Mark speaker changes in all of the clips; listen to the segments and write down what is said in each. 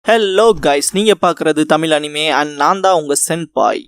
Speaker 1: Hello guys, நீங்க பார்க்குறது Tamil anime and நான் தான் உங்க சென்பாய்.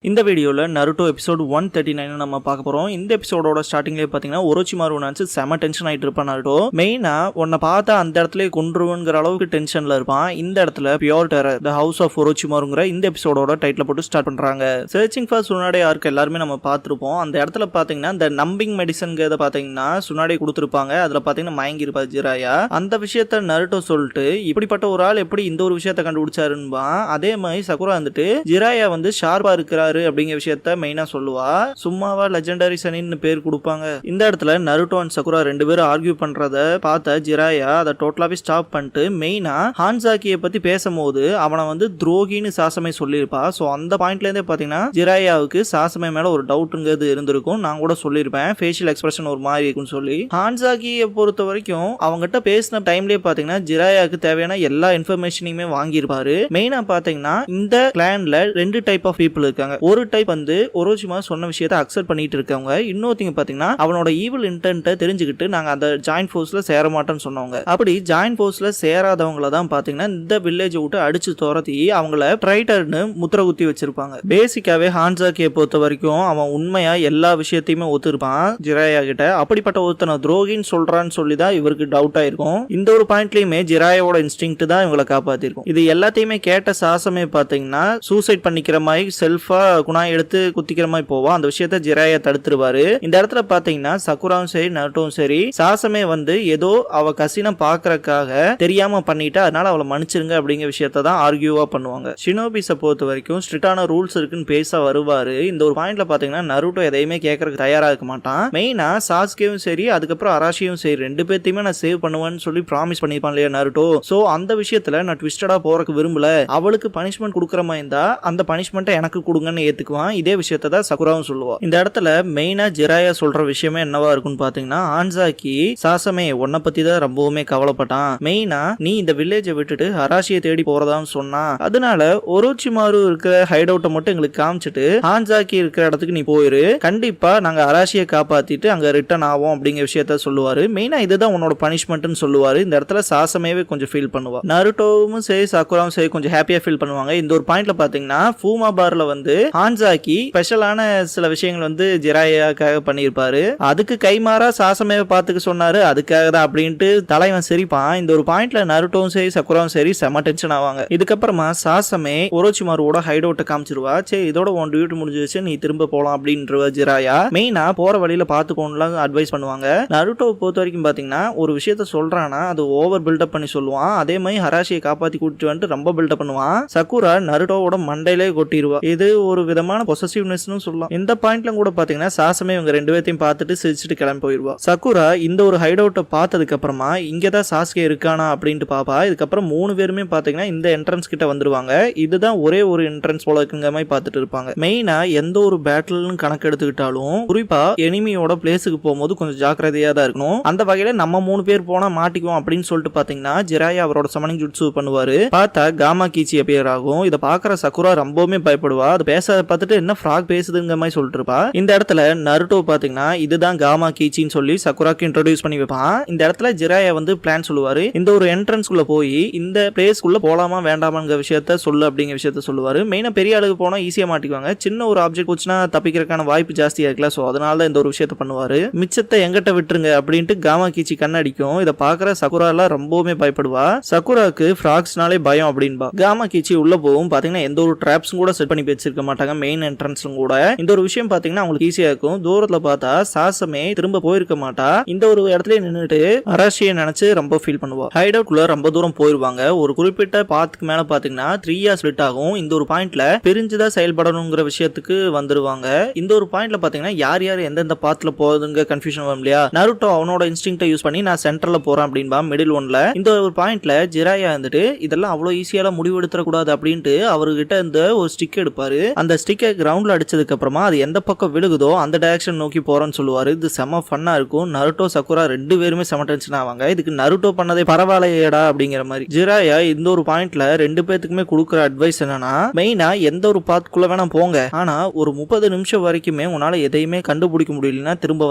Speaker 1: இந்த வீடியோவில் நருட்டோ எபிசோட் 139 நம்ம பார்க்க போகிறோம். இந்த எபிசோடோட ஸ்டார்டிங்லேயே பார்த்தீங்கன்னா ஒரோச்சிமாரு நினச்சி செம டென்ஷன் ஆகிட்டு இருப்பான் நருட்டோ. மெயினாக உன்னை பார்த்தா அந்த இடத்துல கொன்றுவங்கிற அளவுக்கு டென்ஷனில் இருப்பான். இந்த இடத்துல pure terror the house of ஒரோச்சிமாருங்கிற இந்த எபிசோடோட டைட்டில் போட்டு ஸ்டார்ட் பண்ணுறாங்க. சர்ச்சிங் ஃபார் சுனாடே ஆர்க் எல்லாருமே நம்ம பார்த்துருப்போம். அந்த இடத்துல பார்த்தீங்கன்னா இந்த நம்பிங் மெடிசன்கிறத பார்த்தீங்கன்னா சுனாடே கொடுத்துருப்பாங்க. அதில் பார்த்தீங்கன்னா மயங்கி இருப்பார் ஜிராயா. அந்த விஷயத்த நருட்டோ சொல்லிட்டு இப்படிப்பட்ட ஒரு ஆள் எப்படி இந்த ஒரு விஷயத்த கண்டுபிடிச்சாருன்பா. அதே மாதிரி சகுரா வந்துட்டு ஜிராயா வந்து ஷார்ப்பா இருக்கிறார் அப்படிங்கிற விஷயத்த மெயினா சொல்லுவா. சும்மாவா லெஜெண்டரி சனின்னு பேர் கொடுப்பாங்க. இந்த இடத்துல நருட்டோ அண்ட் சகுரா ரெண்டு பேரும் ஆர்கியூ பண்றத பார்த்த ஜிராயா அதை டோட்டலாவே ஸ்டாப் பண்ணிட்டு மெயினா ஹான்சாக்கியை பத்தி பேசும்போது அவனை வந்து துரோகின்னு சாசமே சொல்லியிருப்பா. ஸோ அந்த பாயிண்ட்ல இருந்தே பாத்தீங்கன்னா ஜிராயாவுக்கு சாசமே மேல ஒரு டவுட்டுங்கிறது இருந்திருக்கும். நான் கூட சொல்லியிருப்பேன் ஃபேஷியல் எக்ஸ்பிரஷன் ஒரு மாதிரி இருக்குன்னு சொல்லி. ஹான்சாக்கியை பொறுத்த வரைக்கும் அவங்ககிட்ட பேசின டைம்லயே பாத்தீங்கன்னா ஜிராயாவுக்கு தேவையான எல்லா இன்ஃபர்மேஷனையுமே வாங்கியிருப்பாரு. மெயினா பாத்தீங்கன்னா இந்த கிளான்ல ரெண்டு டைப் ஆஃப் பீப்புள் இருக்காங்க. ஒரு டைப் வந்து ஒரோச்சிமா சொன்ன விஷயத்தை அக்செப்ட் பண்ணிட்டு இருக்கவங்க. இன்னொருத்தங்க பாத்தீங்கன்னா அவனோட ஈவில் இன்டென்ட்டை தெரிஞ்சுக்கிட்டு நாங்க அந்த ஜாயின்ட் ஃபோர்ஸ்ல சேர மாட்டோம்னு சொன்னவங்க. அப்படி ஜாயின்ட் ஃபோர்ஸ்ல சேராதவங்கள தான் பாத்தீங்கன்னா இந்த வில்லேஜை விட்டு அடிச்சு துரத்தி அவங்கள ட்ரைட்டர்னு முத்திர குத்தி வச்சிருப்பாங்க. பேசிக்காவே ஹான்சாக்கியை பொறுத்த வரைக்கும் அவன் உண்மையா எல்லா விஷயத்தையுமே ஒத்துருப்பான் ஜிராயா கிட்ட. அப்படிப்பட்ட ஒருத்தனை துரோகின்னு சொல்றான்னு சொல்லிதான் இவருக்கு டவுட் ஆயிருக்கும். இந்த ஒரு பாயிண்ட்லயுமே ஜிராயோட இன்ஸ்டிங்க்ட் தான் இவங்களை காப்பாத்திருக்கும். இது எல்லாத்தையுமே கேட்ட சாசமே பாத்தீங்கன்னா சூசைட் பண்ணிக்கிற மாதிரி செல்ஃபா குணா எடுத்து குத்திக்கிற மாதிரி போவா. அந்த விஷயத்த ஜிராயா தடுத்துருவாரு. இந்த இடத்துல பாத்தீங்கன்னா சகுராவும் சரி நருட்டோவும் சரி சாசமே வந்து ஏதோ அவ கசினை பாக்குறதுக்காக தெரியாம பண்ணிட்டு அதனால அவளை மன்னிச்சிருங்க அப்படிங்கிற விஷயத்த தான் ஆர்கியூவா பண்ணுவாங்க. ஷினோபிஸை பொறுத்த வரைக்கும் ஸ்ட்ரிக்டான ரூல்ஸ் இருக்குன்னு பேச வருவாரு. இந்த ஒரு பாயிண்ட்ல பாத்தீங்கன்னா நருட்டோ எதையுமே கேட்கறதுக்கு தயாரா இருக்க மாட்டான். மெயினா சாஸ்கேவும் சரி அதுக்கப்புறம் அராஷியும் சரி ரெண்டு பேர்த்தையுமே நான் சேவ் பண்ணுவேன்னு சொல்லி ப்ராமிஸ் பண்ணிருப்பான் இல்லையா நருட்டோ. சோ அந்த விஷயத்துல நான் ட்விஸ்டடா போறதுக்கு விரும்பல. அவளுக்கு பனிஷ்மெண்ட் கொடுக்குற மாதிரி இருந்தா அந்த பனிஷ்மெண்ட்டை எனக்கு கொடுங்கன்னு ஏத்துக்குவான். இதே விஷயத்தை தான் சகுராவும் சொல்லுவான். இந்த இடத்துல மெயினா ஜிராயா சொல்ற விஷயமே என்னவா இருக்குன்னு பாத்தீங்கன்னா ஹான்சாக்கி சாசமே உன்னை பத்தி தான் ரொம்பவுமே கவலைப்பட்டான். மெயினா நீ இந்த வில்லேஜை விட்டுட்டு அராஷியை தேடி போறதான்னு சொன்னா அதனால ஒரோச்சிமாரு இருக்கிற ஹைட் அவுட்டை மட்டும் எங்களுக்கு காமிச்சிட்டு ஹான்சாக்கி இருக்கிற இடத்துக்கு நீ போயிரு. கண்டிப்பா நாங்க அராஷியை காப்பாத்திட்டு அங்க ரிட்டர்ன் ஆவோம் அப்படிங்கிற விஷயத்த சொல்லுவாரு. மெயினா இதுதான் உன்னோட பனிஷ்மெண்ட்னு சொல்லுவாரு. இந்த இடத்துல சாசமேவே கொஞ்சம் ஃபீல் பண்ணுவா. நருட்டோவும் சரி சகுராவும் சரி கொஞ்சம் ஹாப்பியா ஃபீல் பண்ணுவாங்க. இந்த ஒரு பாயிண்ட்ல பாத்தீங்கன்னா ஃபூமா பார்ல வந்து ஹான்சாக்கி ஸ்பெஷலான சில விஷயங்கள் வந்து ஜிராயாக்காக பண்ணியிருப்பாரு. அதுக்கு கைமாறா சாசமேவை பார்த்துக்க சொன்னாரு. அதுக்காக தான் அப்படின்ட்டு தலைவன் சிரிப்பான். இந்த ஒரு பாயிண்ட்ல நருட்டோவும் சரி சகுராவும் சரி செம டென்ஷன் ஆவாங்க. இதுக்கப்புறமா சாசமே ஒரோச்சிமாருவோட ஹைட் அவுட்டை காமிச்சிருவா. சரி இதோட உன் டியூட்டி முடிஞ்சிருச்சு நீ திரும்ப போலாம் அப்படின்றவ ஜிராயா. மெயினா போற வழியில பாத்துக்கோன்னுலாம் அட்வைஸ் பண்ணுவாங்க. நருட்டோவை பொறுத்த வரைக்கும் பாத்தீங்கன்னா ஒரு விஷயத்த சொல்றானா அது ஓவர் பில்டப் பண்ணி சொல்லுவான். அதே மாதிரி ஹராஷியை காப்பாத்தி கூட்டிட்டு வந்துட்டு ரொம்ப பில்டப் பண்ணுவான். சகுரா நருட்டோவோட மண்டையிலே கொட்டிடுவா. இது ஒரு விதமான பொசசிவ்னஸ்னு சொல்லலாம். இந்த பாயிண்ட்ல கூட பாத்தீங்கன்னா சாசமே இவங்க ரெண்டு பேர்த்தையும் பார்த்துட்டு சிரிச்சுட்டு கிளம்பி போயிடுவா. சகுரா இந்த ஒரு ஹைட் அவுட்டை பார்த்ததுக்கு அப்புறமா இங்கதான் சாஸ்கே இருக்கானா அப்படின்ட்டு பாப்பா. இதுக்கப்புறம் மூணு பேருமே பாத்தீங்கன்னா இந்த என்ட்ரன்ஸ் கிட்ட வந்துருவாங்க. இதுதான் ஒரே ஒரு என்ட்ரன்ஸ் போல இருக்குங்க மாதிரி பார்த்துட்டு இருப்பாங்க. மெயினா எந்த ஒரு பேட்டில்னு கணக்கு எடுத்துக்கிட்டாலும் குறிப்பா எனிமியோட பிளேஸுக்கு போகும்போது கொஞ்சம் ஜாக்கிரதையா தான் இருக்கணும். அந்த வகையில நம்ம மூணு பேர் போனா மாட்டிக்குவோம் அப்படின்னு சொல்லிட்டு பாத்தீங்கன்னா ஜிராயா அவரோட சமனிங் ஜுட்சு பண்ணுவாரு. பார்த்தா காமா கீச்சி அப்பியர் ஆகும். இதை பாக்குற சகுரா ரொம்பவுமே பயப்படுவா. அது பேச பார்த்துட்டு என்ன ஃப்ராக் பேசுதுங்க மாதிரி சொல்லிட்டு இருப்பா. இந்த இடத்துல நருட்டோ பாத்தீங்கன்னா இதுதான் காமா கீச்சின்னு சொல்லி சகுராக்கு இன்ட்ரோடியூஸ் பண்ணி வைப்பான். இந்த இடத்துல ஜிராயா வந்து பிளான் சொல்லுவாரு. இந்த ஒரு என்ட்ரன்ஸ் குள்ள போய் இந்த பிளேஸ் குள்ள போலாமா வேண்டாமாங்கிற விஷயத்த சொல்லு அப்படிங்கிற விஷயத்த சொல்லுவாரு. மெயினா பெரிய அளவுக்கு போனா ஈஸியா மாட்டிக்குவாங்க. சின்ன ஒரு ஆப்ஜெக்ட் போச்சுன்னா தப்பிக்கிறதுக்கான வாய்ப்பு ஜாஸ்தியா இருக்குல்ல. சோ அதனால இந்த ஒரு விஷயத்த பண்ணுவாரு. மிச்சத்தை எங்கிட்ட விட்டுருங்க அப்படின்ட்டு காமா கீச்சி கண்ணடிக்கும். இதை பாக்குற சகுரா எல்லாம் ரொம்பவுமே பயப்படுவா. சகுராக்கு ஃப்ராக்ஸ்னாலே பயம் அப்படின்பா. காமா கீச்சி உள்ள போகும். பாத்தீங்கன்னா எந்த ஒரு ட்ராப்ஸும் கூட செட் பண்ணி வச்சிருக்க மாட்டாங்க மெயின் என்ட்ரன்ஸ்ல கூட. இந்த ஒரு விஷயம் பாத்தீங்கன்னா உங்களுக்கு ஈஸியா இருக்கும். தூரத்துல பார்த்தா சாசமே திரும்ப போயிருக்க மாட்டா. இந்த ஒரு இடத்துல நின்னுட்டு அராஷியை நினைச்சு ரொம்ப ஃபீல் பண்ணுவா. ஹைட் அவுட்ல ரொம்ப தூரம் போயிருவாங்க. ஒரு குறிப்பிட்ட பாத்துக்கு மேல பாத்தீங்கன்னா 3 ஸ்பிளிட் ஆகும். இந்த ஒரு பாயிண்ட்ல பிரிஞ்சுதான் செயல்படணுங்கிற விஷயத்துக்கு வந்துருவாங்க. இந்த ஒரு பாயிண்ட்ல பாத்தீங்கன்னா யார் யார் எந்தெந்த பாத்துல போகுதுங்க கன்ஃபியூஷன் வரும் இல்லையா. நருட்டோ அவனோட இன்ஸ்டிங்க்டை யூஸ் பண்ணி நான் சென்டர்ல போறேன் அப்படின்பா மிடில் ஒன்ல. இந்த ஒரு பாயிண்ட்ல ஜிராயா வந்துட்டு இதெல்லாம் அவ்வளவு ஈஸியால முடிவெடுத்துற கூடாது அப்படின்ட்டு அவர்கிட்ட இந்த ஒரு ஸ்டிக் எடுப்பாரு. அந்த ஸ்டிக்கை கிரவுண்ட்ல அடிச்சதுக்கு அப்புறமா அது எந்த பக்கம் விழுகுதோ அந்த டைரக்ஷன் நோக்கி போறோம்னு சொல்லுவாரு. இது செம ஃபன்னா இருக்கும். நருட்டோ சக்குரா ரெண்டு பேருமே செம டென்ஷன் ஆவாங்க. இதுக்கு நருட்டோ பண்ணதே பரவாயில்லையேடா அப்படிங்கிற மாதிரி. ஜிராயா இந்த ஒரு பாயிண்ட்ல ரெண்டு பேத்துக்குமே கொடுக்குற அட்வைஸ் என்னன்னா, மெயினா எந்த ஒரு பாத்துக்குள்ள வேணா போங்க, ஆனா ஒரு 30 நிமிஷம் வரைக்குமே உன்னால எதையுமே கண்டுபிடிக்க முடியலன்னா திரும்ப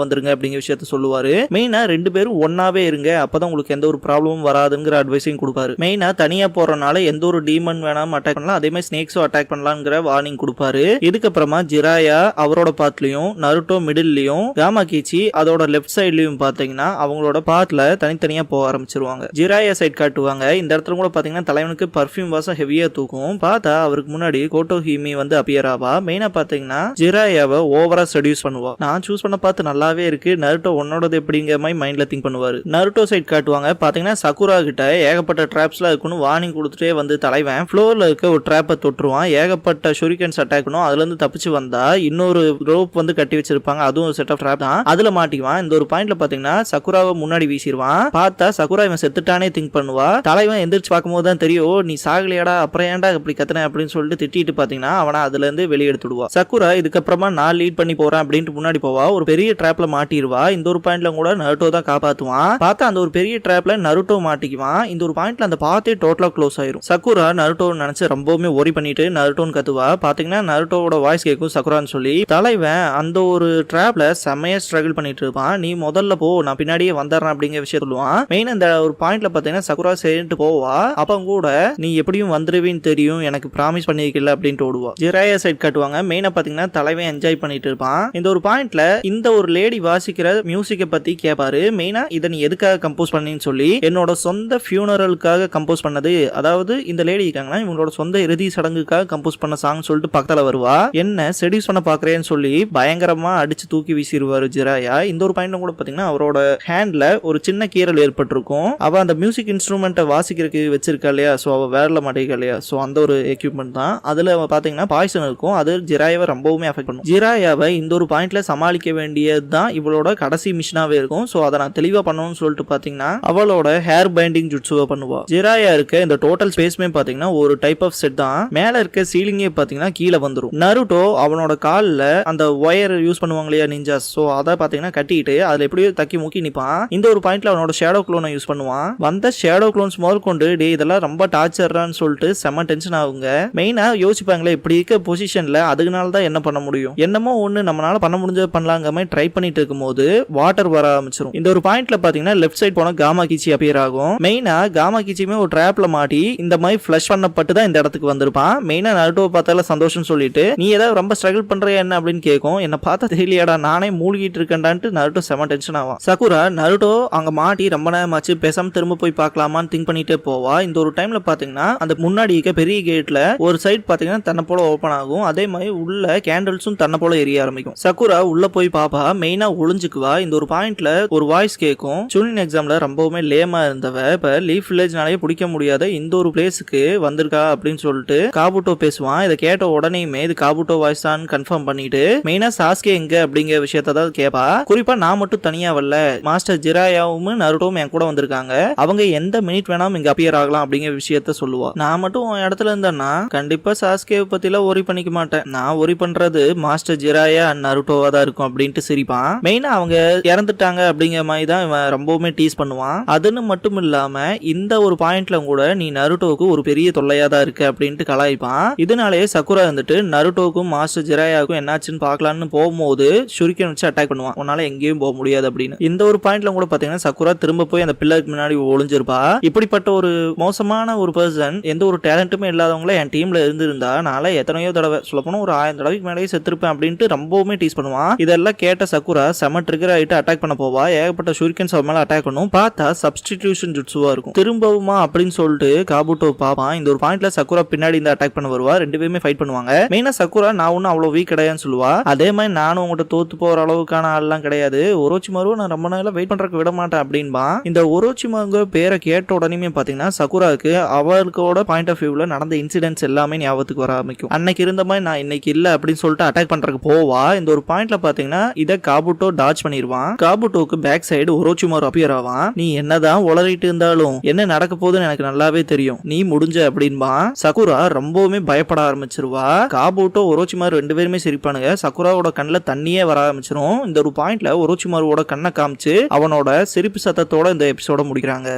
Speaker 1: வந்துருங்க அப்படிங்கிற விஷயத்த சொல்லுவாரு. மெயினா ரெண்டு பேரும் ஒன்னாவே இருங்க, அப்பதான் உங்களுக்கு எந்த ஒரு ப்ராப்ளமும் வராதுங்கிற அட்வைஸையும் கொடுப்பாரு. மெயினா தனியா போறனால எந்த ஒரு டீமன் வேணாம் அட்டாக் பண்ணலாம், அதே மாதிரி ஸ்னேக்ஸும் அட்டாக் பண்ணலாம்ங்கிற வார்னிங் கொடுப்பாரு. இதுக்கப்புறமா ஜிராயா அவரோட பாத்லயும் நருட்டோ மிடில்லயும் காமாகிச்சி அதோட லெஃப்ட் சைட்லயும் பாத்தீங்கன்னா அவங்களோட பாத்ல தனித்தனியா போக ஆரம்பிச்சிருவாங்க. ஜிராயா சைட் காட்டுவாங்க. இந்த இடத்துல கூட பாத்தீங்கன்னா தலைவனுக்கு பர்ஃபியூம் வாசம் ஹெவியா தூக்கும். பார்த்தா அவருக்கு முன்னாடி கோட்டோஹிமி வந்து அப்பியர் ஆவா. மெயினா பாத்தீங்கன்னா ஜிராயாவை ஓவரா செடியூஸ் பண்ணுவா. நான் சூஸ் பண்ண பார்த்து நல்லாவே இருக்கு, நருட்டோ உன்னோடது எப்படிங்கிற மாதிரி மைண்ட்ல திங்க் பண்ணுவாரு. நருட்டோ சைட் காட்டுவாங்க. பாத்தீங்கன்னா சக்குரா கிட்ட ஏகப்பட்ட ட்ராப்ஸ்லாம் இருக்குன்னு வார்னிங் கொடுத்துட்டே வந்து தலைவன் ஃப்ளோர்ல இருக்க ஒரு ட்ராப்பை தொட்டுருவான். ஏகப்பட்ட ஷூரிகன்ஸ் அட்டாக் பண்ணும். அதுல இருந்து தப்பிச்சு வந்தா இன்னொரு ரோப் வந்து கட்டி வச்சிருப்பாங்க, அதுவும் செட் ஆஃப் ட்ராப் தான். அதுல மாட்டிக்குவான். இந்த ஒரு பாயிண்ட்ல பாத்தீங்கன்னா சக்குராவை முன்னாடி வீசிடுவான். பார்த்தா சக்குரா இவன் செத்துட்டானே திங்க் பண்ணுவா. தலைவன் எந்திரிச்சு பார்க்கும்போது தான் தெரியும், நீ சாகலையாடா அப்புறம் ஏன்டா இப்படி கத்துன அப்படின்னு சொல்லிட்டு திட்டிட்டு பாத்தீங்கன்னா அவனை அதுல இருந்து வெளியே எடுத்துடுவா. சக்குரா இதுக்கப்புறமா நான் லீட் பண்ணி போறேன் அப்படின்ட்டு முன்னாடி போவா. ஒரு பெரிய ட்ராப்ல மாட்டிடுவா. இந்த ஒரு பாயிண்ட்ல கூட நருட்டோ தான் காப்பாத்துவான். பார்த்தா அந்த ஒரு பெரிய ட்ராப்ல நருட்டோ மாட்டிக்குவான். இந்த ஒரு பாயிண்ட்ல அந்த பாத்தே டோட்டலா க்ளோஸ் ஆயிரும். சக்குரா நருட்டோ நினைச்சு ரொம்பவுமே ஒரி பண்ணிட்டு நருட்டோன்னு கத்துவா. பாத்தீங்கன்னா நருட்டோவோட வாய்ஸ் கேட்கும் சக்குரான்னு சொல்லி. தலைவன் அந்த ஒரு ட்ராப்ல செமையா ஸ்ட்ரகிள் பண்ணிட்டு இருப்பான். நீ முதல்ல போ, நான் பின்னாடியே வந்துடுறேன் அப்படிங்கிற விஷயம் சொல்லுவான். மெயின் இந்த ஒரு பாயிண்ட்ல பாத்தீங்கன்னா சக்குரா சேர்ந்துட்டு போவா. அப்ப கூட நீ எப்படியும் வந்துருவேன்னு தெரியும், எனக்கு ப்ராமிஸ் பண்ணிருக்கல அப்படின்ட்டு ஓடுவா. ஜிராயா சைட் காட்டுவாங்க. மெயினா பாத்தீங்கன்னா தலைவன் என்ஜாய் பண்ணிட்டு இருப்பான். இந்த ஒரு பாயிண்ட்ல இந்த ஒரு லேடி வாசிக்கிற மியூசிக்கை பத்தி கேட்பாரு. மெயினா இதை நீ எதுக்காக கம்போஸ் பண்ணின்னு சொல்லி, என்னோட சொந்த ஃபியூனரலுக்காக கம்போஸ் பண்ணது, அதாவது இந்த லேடி இருக்காங்கன்னா இவங்களோட சொந்த இறுதி சடங்குக்காக கம்போஸ் பண்ண சாங் சொல்லிட்டு பக்கத்துல வருவா. என்ன செடியூஸ் பண்ண பாக்குறேன்னு சொல்லி பயங்கரமா அடிச்சு தூக்கி வீசிடுவாரு ஜிராயா. இந்த ஒரு பாயிண்ட்ல கூட பாத்தீங்கன்னா அவரோட ஹேண்ட்ல ஒரு சின்ன கீறல் ஏற்பட்டிருக்கும். அவ அந்த மியூசிக் இன்ஸ்ட்ருமெண்ட்டை வாசிக்கிறதுக்கு வச்சிருக்கா இல்லையா, சோ அவ வேறல மாட்டேங்க இல்லையா, சோ அந்த ஒரு எக்யூப்மெண்ட் தான். அதுல பாத்தீங்கன்னா பாய்சன் இருக்கும். அது ஜிராயாவை ரொம்பவுமே அஃபெக்ட் பண்ணும். ஜிராயாவை இந்த ஒரு பாயிண்ட்ல சமாளிக்க வேண்டியதுதான் இவளோட கடைசி மிஷனாவே இருக்கும். சோ அதை நான் தெளிவா பண்ணணும்னு சொல்லிட்டு பாத்தீங்கன்னா அவளோட ஹேர் பைண்டிங் ஜுட்சுவை பண்ணுவா. ஜிராயா இருக்க இந்த டோட்டல் ஸ்பேஸ்மே பாத்தீங்கன்னா ஒரு டைப் ஆஃப் செட் தான். மேல இருக்க சீலிங்கே பாத்தீங்கன்னா கீழே வந்துரும். நருட்டோ அவனோட கால்ல அந்த ஒயர் யூஸ் பண்ணுவாங்க இல்லையா நிஞ்சாஸ், சோ அதை பாத்தீங்கன்னா கட்டிட்டு அதுல எப்படியோ தக்கி முக்கி நிப்பான். இந்த ஒரு பாயிண்ட்ல அவனோட ஷேடோ க்ளோனை யூஸ் பண்ணுவான். வந்த ஷேடோ க்ளோன்ஸ் முதல் கொண்டு டே இதெல்லாம் ரொம்ப டார்ச்சர்றான்னு சொல்லிட்டு செம டென்ஷன் ஆகுங்க. மெயினா யோசிப்பாங்களே இப்படி இருக்க பொசிஷன்ல அதுக்குனால தான் என்ன பண்ண முடியும், என்னமோ ஒண்ணு நம்மளால பண்ண முடிஞ்சது பண்ணலாங்க மாதிரி ட்ரை பண்ணிட்டு இருக்கும் போது வாட்டர் வர ஆரம்பிச்சிடும். இந்த ஒரு பாயிண்ட்ல பாத்தீங்கன்னா லெஃப்ட் சைட் போனா காமாகிச்சி அப்பியர் ஆகும். மெயினா காமாகிச்சியுமே ஒரு ட்ராப்ல மாட்டி இந்த மாதிரி ஃபிளஷ் பண்ணப்பட்டு தான் இந்த இடத்துக்கு வந்திருப்பான். மெயினா நருட்டோ பார்த்தால சந்தோஷம் சொல்லிட்டு நீ ஏதாவது ரொம்ப ஸ்ட்ரகிள் பண்றியா என்ன அப்படின்னு கேட்கும். என்ன பார்த்தா தெரியலையாடா நானே மூழ்கிட்டு இருக்கேன்டான்ட்டு நருட்டோ செம டென்ஷன் ஆகும். சக்குரா நருட்டோ அங்க மாட்டி ரொம்ப நேரமாச்சு பேசாம திரும்ப போய் பார்க்கலாமான்னு திங்க் பண்ணிட்டே போவா. இந்த ஒரு டைம்ல பாத்தீங்கன்னா அந்த முன்னாடி இருக்க பெரிய கேட்ல ஒரு சைட் பாத்தீங்கன்னா தன்னை போல ஓபன் ஆகும். அதே மாதிரி உள்ள கேண்டல்ஸும் தன்னை போல எரிய ஆரம்பிக்கும். சக்குரா உள்ள போய் பாப்பா. மெயினா ஒளிஞ்சுக்குவா. இந்த ஒரு பாயிண்ட்ல ஒரு வாய்ஸ் கேட்கும். சூனின் எக்ஸாம்ல ரொம்பவுமே லேமா இருந்தவ இப்ப லீஃப் வில்லேஜ்னாலே பிடிக்க முடியாத இந்த ஒரு பிளேஸுக்கு வந்திருக்கா அப்படின்னு சொல்லிட்டு காபுட்டோ பேசுவான். இதை கேட்ட உடனேயுமே இது காபுட்டோ வாய்ஸ் தான் கன்ஃபார்ம் பண்ணிட்டு மெயினா சாஸ்கே எங்க அப்படிங்கிற விஷயத்த தான் கேப்பா. குறிப்பா நான் மட்டும் தனியா வரல, மாஸ்டர் ஜிராயாவும் நருட்டோவும் என் கூட வந்திருக்காங்க, அவங்க எந்த மினிட் வேணாலும் இங்க அப்பியர் ஆகலாம் அப்படிங்கிற விஷயத்த சொல்லுவா. நான் மட்டும் உன் இடத்துல இருந்தேன்னா கண்டிப்பா சாஸ்கே பத்தில ஒரி பண்ணிக்க மாட்டேன், நான் ஒரி பண்றது மாஸ்டர் ஜிராயா அண்ட் நருட்டோவா தான் இருக்கும் அப்படின்ட்டு சிரிப்பான். மெயினா அவங்க இறந்துட்டாங்க அப்படிங்கிற மாதிரி தான் இவன் ரொம்பவுமே டீஸ் பண்ணுவான். அதுன்னு மட்டும் இல்லாம இந்த ஒரு பாயிண்ட்ல கூட நீ நருட்டோவுக்கு ஒரு பெரிய தொல்லையா தான் இருக்கு அப்படின்ட்டு கலாய்ப்பான். இதனாலேயே சக்குரா இருந்துட்டு நருட்டோவுக்கும் மாஸ்டர் ஜிராயாவுக்கும் என்னாச்சுன்னு பாக்கலான்னு போகும்போது ஷூரிகன் வச்சு அட்டாக் பண்ணுவான். உன்னால எங்கேயும் போக முடியாது அப்படின்னு. இந்த ஒரு பாயிண்ட்ல கூட பாத்தீங்கன்னா சக்குரா திரும்ப போய் அந்த பில்லருக்கு முன்னாடி ஒளிஞ்சிருப்பா. இப்படிப்பட்ட ஒரு மோசமான ஒரு பர்சன், எந்த ஒரு டேலண்ட்டுமே இல்லாதவங்கள என் டீம்ல இருந்திருந்தா நாளை எத்தனையோ தடவை சொல்லப்போனா ஒரு 1000 தடவைக்கு மேலேயே செத்துருப்பேன் அப்படின்ட்டு ரொம்பவுமே டீஸ் பண்ணுவான். இதெல்லாம் கேட்ட சக்குரா செம ட்ரிகர் ஆயிட்டு அட்டாக் பண்ண போவா. ஏகப்பட்ட ஷூரிகன்ஸ் அவன் மேல அட்டாக் பண்ணும். பார்த்தா சப்ஸ்டிடியூஷன் ஜுட்சுவா இருக்கும். திரும்பவுமா அப்படின்னு சொல்லிட்டு காபுட்டோ பாப்பான். இந்த ஒரு பாயிண்ட்ல சக்குரா பின்னாடி இந்த அட்டாக் பண்ண வருவா. ரெண்டு பேருமே ஃபைட் பண்ணுவாங்க. மெயினா சக்குரா நான் ஒன்னும் அவ்வளவு வீக் கிடையாதுன்னு சொல்லுவா. அதே மாதிரி நானும் உங்கள்கிட்ட தோத்து போற அளவுக்கான ஆள்லாம் கிடையாது, ஒரோச்சிமாரு நான் ரொம்ப நாளா வெயிட் பண்றதுக்கு விட மாட்டேன் அப்படின்பா. இந்த ஒரோச்சிமாரு பேரை கேட்ட உடனே பாத்தீங்கன்னா சக்குராவுக்கு அவர்களோட பாயிண்ட் ஆஃப் வியூல நடந்த இன்சிடென்ட்ஸ் எல்லாமே ஞாபகத்துக்கு வர ஆரம்பிக்கும். அன்னைக்கு இருந்த மாதிரி நான் இன்னைக்கு இல்ல அப்படின்னு சொல்லிட்டு அட்டாக் பண்றதுக்கு போவா. இந்த ஒரு பாயிண்ட்ல பாத்தீங்கன்னா இதை காபுட்டோ டாச் பண்ணிடுவான். காபுட்டோக்கு பேக் சைடு ஒரோச்சிமாரு அப்பியர் ஆவான். நீ என்னதான் உளறிட்டு இருந்தாலும் என்ன நடக்க போகுதுன்னு எனக்கு நல்லாவே தெரியும், நீ முடிஞ்ச அப்படின்பா. சக்குரா ரொம்பவுமே பயப்பட ஆரம்பிச்சிருவா. காபூட்டோ ஒரோச்சிமாரு 2 பேருமே சிரிப்பானுங்க. சக்குராவோட கண்ணுல தண்ணியே வர ஆரம்பிச்சிரும். இந்த ஒரு பாயிண்ட்ல ஒரோச்சிமாருவோட கண்ணை காமிச்சு அவனோட சிரிப்பு சத்தத்தோட இந்த எபிசோட முடிக்கிறாங்க.